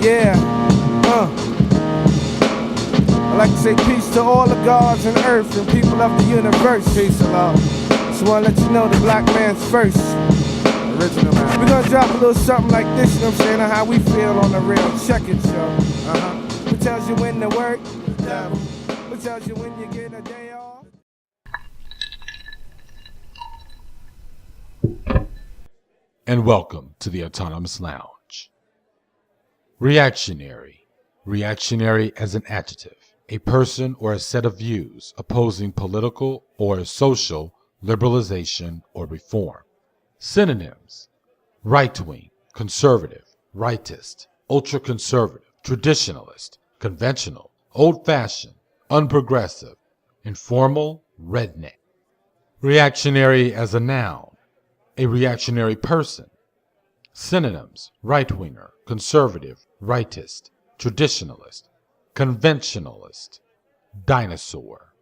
Yeah, I'd like to say peace to all the gods on earth and people of the universe. Peace and love. Just wanna let you know the black man's first. Original man. We're gonna drop a little something like this, you know what I'm saying, on how we feel on the real. Check it, yo. Who tells you when to work? The devil. Who tells you when you get a day off? And welcome to the Autonomist Lounge. Reactionary. Reactionary as an adjective. A person or a set of views opposing political or social liberalization or reform. Synonyms: right-wing, conservative, rightist, ultra-conservative, traditionalist, conventional, old-fashioned, unprogressive, informal, redneck. Reactionary as a noun. A reactionary person. Synonyms: right-winger, conservative, rightist, traditionalist, conventionalist, dinosaur.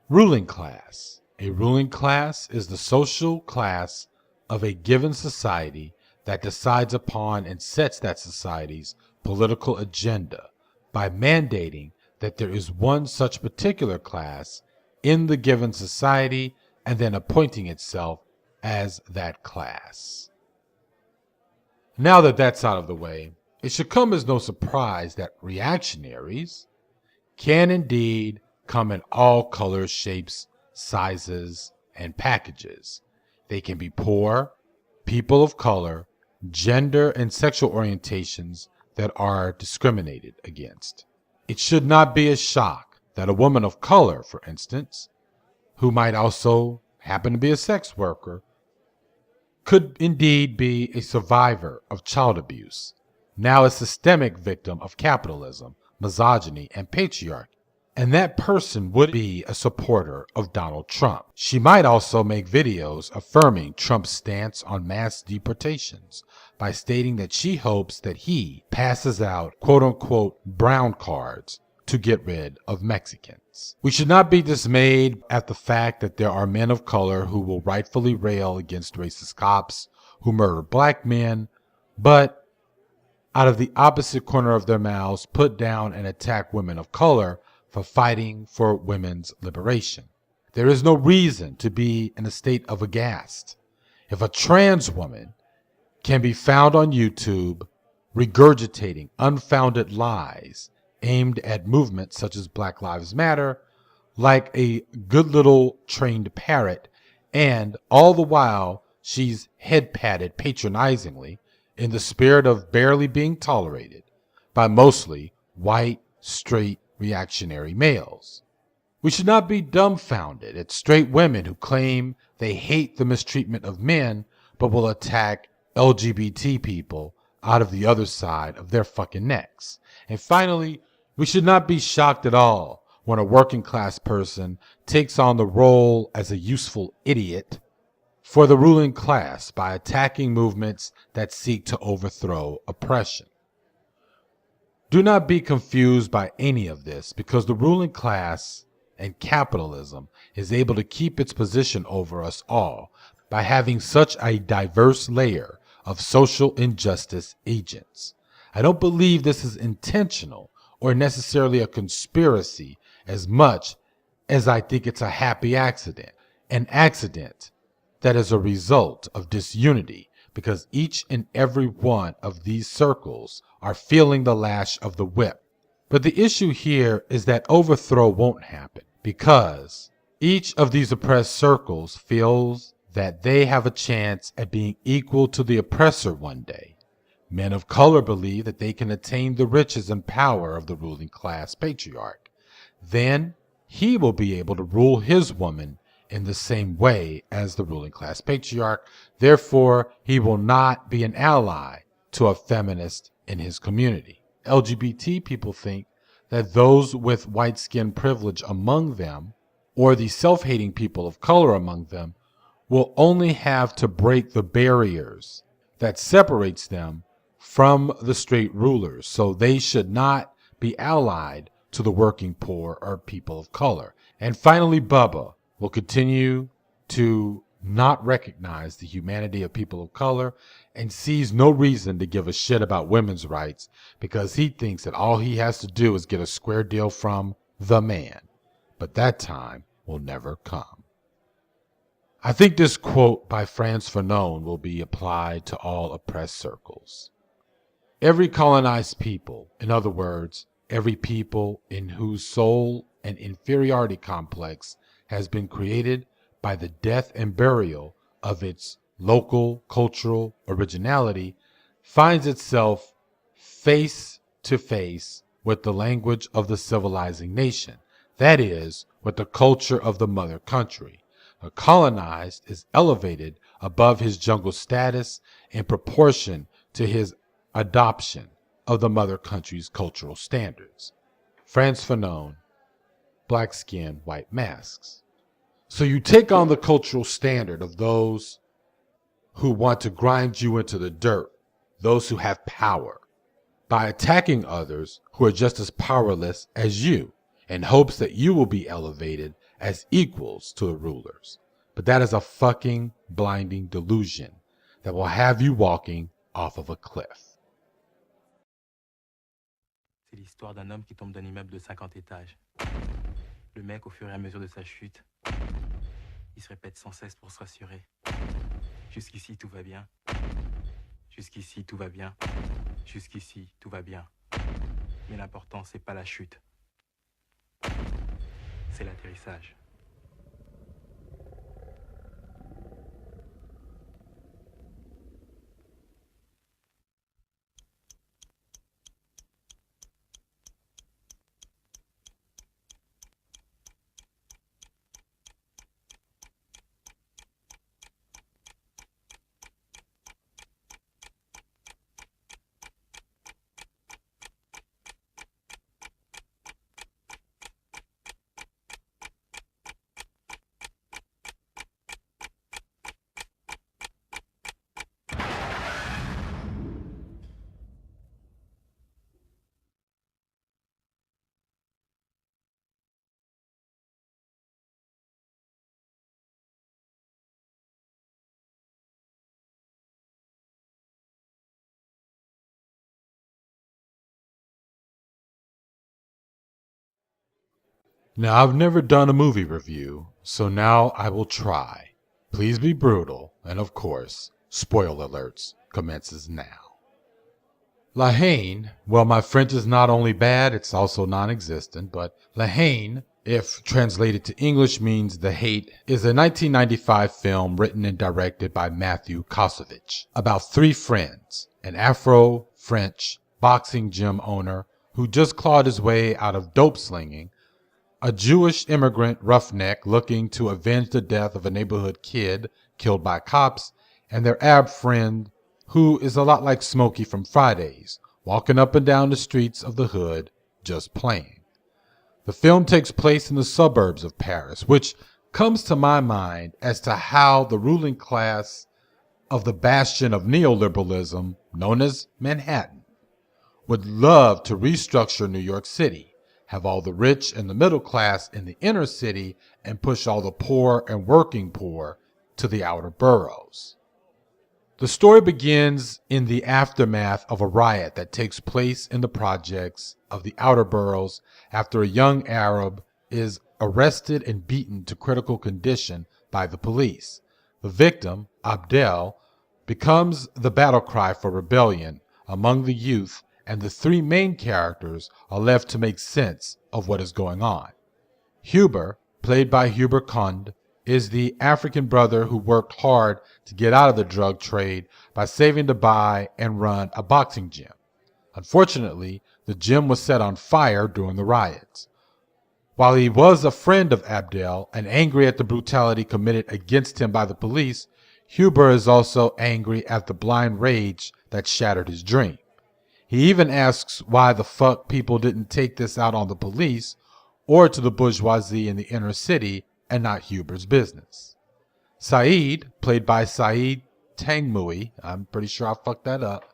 Ruling class. A ruling class is the social class of a given society that decides upon and sets that society's political agenda by mandating that there is one such particular class in the given society and then appointing itself as that class. Now that that's out of the way, it should come as no surprise that reactionaries can indeed come in all colors, shapes, sizes, and packages. They can be poor, people of color, gender and sexual orientations that are discriminated against. It should not be a shock that a woman of color, for instance, who might also happen to be a sex worker, could indeed be a survivor of child abuse, now a systemic victim of capitalism, misogyny, and patriarchy. And that person would be a supporter of Donald Trump. She might also make videos affirming Trump's stance on mass deportations by stating that she hopes that he passes out quote-unquote brown cards to get rid of Mexicans. We should not be dismayed at the fact that there are men of color who will rightfully rail against racist cops who murder black men, but out of the opposite corner of their mouths put down and attack women of color for fighting for women's liberation. There is no reason to be in a state of aghast if a trans woman can be found on YouTube regurgitating unfounded lies aimed at movements such as Black Lives Matter like a good little trained parrot, and all the while she's head patted patronizingly in the spirit of barely being tolerated by mostly white, straight, reactionary males. We should not be dumbfounded at straight women who claim they hate the mistreatment of men but will attack LGBT people out of the other side of their fucking necks. And finally, we should not be shocked at all when a working class person takes on the role as a useful idiot for the ruling class by attacking movements that seek to overthrow oppression. Do not be confused by any of this, because the ruling class and capitalism is able to keep its position over us all by having such a diverse layer of social injustice agents. I don't believe this is intentional or necessarily a conspiracy as much as I think it's a happy accident, an accident that is a result of disunity, because each and every one of these circles are feeling the lash of the whip. But the issue here is that overthrow won't happen, because each of these oppressed circles feels that they have a chance at being equal to the oppressor one day. Men of color believe that they can attain the riches and power of the ruling class patriarch. Then he will be able to rule his woman in the same way as the ruling class patriarch. Therefore, he will not be an ally to a feminist in his community. LGBT people think that those with white skin privilege among them, or the self-hating people of color among them, will only have to break the barriers that separates them from the straight rulers, so they should not be allied to the working poor or people of color. And finally, Bubba will continue to not recognize the humanity of people of color, and sees no reason to give a shit about women's rights because he thinks that all he has to do is get a square deal from the man. But that time will never come. I think this quote by Frantz Fanon will be applied to all oppressed circles. Every colonized people, in other words, every people in whose soul an inferiority complex has been created by the death and burial of its local cultural originality, finds itself face to face with the language of the civilizing nation, that is, with the culture of the mother country. The colonized is elevated above his jungle status in proportion to his adoption of the mother country's cultural standards. Frantz Fanon, Black Skin, White Masks. So you take on the cultural standard of those who want to grind you into the dirt, those who have power, by attacking others who are just as powerless as you, in hopes that you will be elevated as equals to the rulers. But that is a fucking blinding delusion that will have you walking off of a cliff. C'est l'histoire d'un homme qui tombe d'un immeuble de 50 étages. Le mec, au fur et à mesure de sa chute, il se répète sans cesse pour se rassurer. Jusqu'ici, tout va bien. Jusqu'ici, tout va bien. Jusqu'ici, tout va bien. Mais l'important, c'est pas la chute. C'est l'atterrissage. Now, I've never done a movie review, so now I will try. Please be brutal, and of course, spoiler alerts commences now. La Haine, well, my French is not only bad, it's also non-existent, but La Haine, if translated to English, means The Hate, is a 1995 film written and directed by Mathieu Kassovitz about three friends, an Afro-French boxing gym owner who just clawed his way out of dope slinging, a Jewish immigrant roughneck looking to avenge the death of a neighborhood kid killed by cops, and their Arab friend who is a lot like Smokey from Fridays, walking up and down the streets of the hood just playing. The film takes place in the suburbs of Paris, which comes to my mind as to how the ruling class of the bastion of neoliberalism, known as Manhattan, would love to restructure New York City, have all the rich and the middle class in the inner city, and push all the poor and working poor to the outer boroughs. The story begins in the aftermath of a riot that takes place in the projects of the outer boroughs after a young Arab is arrested and beaten to critical condition by the police. The victim, Abdel, becomes the battle cry for rebellion among the youth, and the three main characters are left to make sense of what is going on. Huber, played by Hubert Kund, is the African brother who worked hard to get out of the drug trade by saving to buy and run a boxing gym. Unfortunately, the gym was set on fire during the riots. While he was a friend of Abdel and angry at the brutality committed against him by the police, Huber is also angry at the blind rage that shattered his dream. He even asks why the fuck people didn't take this out on the police or to the bourgeoisie in the inner city and not Huber's business. Saeed, played by Saeed Tangmui, I'm pretty sure I fucked that up,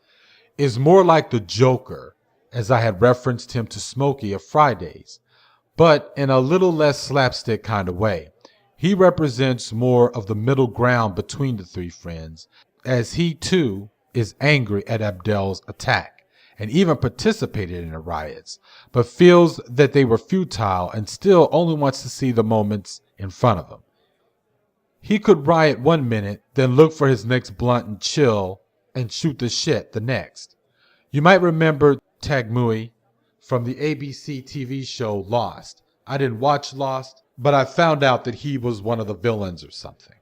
is more like the Joker, as I had referenced him to Smokey of Fridays, but in a little less slapstick kind of way. He represents more of the middle ground between the three friends, as he too is angry at Abdel's attack and even participated in the riots, but feels that they were futile and still only wants to see the moments in front of him. He could riot one minute, then look for his next blunt and chill and shoot the shit the next. You might remember Tagmui from the ABC TV show Lost. I didn't watch Lost, but I found out that he was one of the villains or something.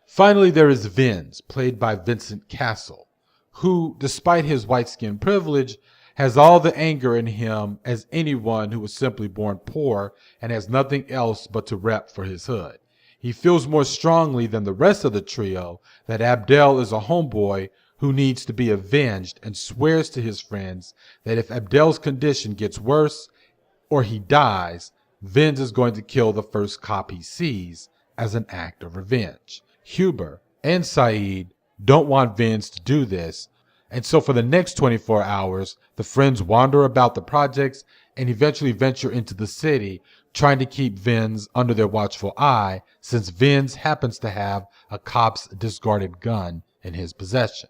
Finally, there is Vince, played by Vincent Cassel, who, despite his white skin privilege, has all the anger in him as anyone who was simply born poor and has nothing else but to rep for his hood. He feels more strongly than the rest of the trio that Abdel is a homeboy who needs to be avenged and swears to his friends that if Abdel's condition gets worse or he dies, Vince is going to kill the first cop he sees as an act of revenge. Huber and Saeed don't want Vince to do this, and so for the next 24 hours, the friends wander about the projects and eventually venture into the city, trying to keep Vince under their watchful eye, since Vince happens to have a cop's discarded gun in his possession.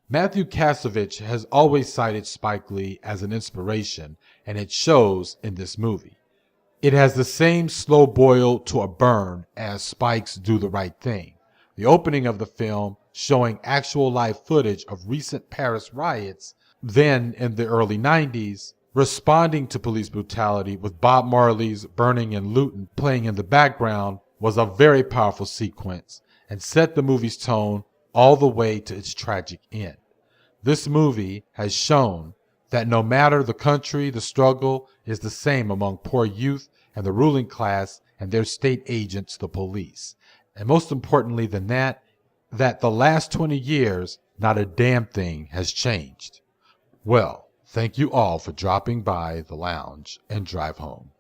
Mathieu Kassovitz has always cited Spike Lee as an inspiration, and it shows in this movie. It has the same slow boil to a burn as Spike's Do the Right Thing. The opening of the film, showing actual live footage of recent Paris riots, then in the early 90s, responding to police brutality with Bob Marley's Burning and Lootin' playing in the background, was a very powerful sequence and set the movie's tone all the way to its tragic end. This movie has shown that no matter the country, the struggle is the same among poor youth and the ruling class and their state agents, the police. And most importantly than that the last 20 years, not a damn thing has changed. Well, thank you all for dropping by the lounge and drive home.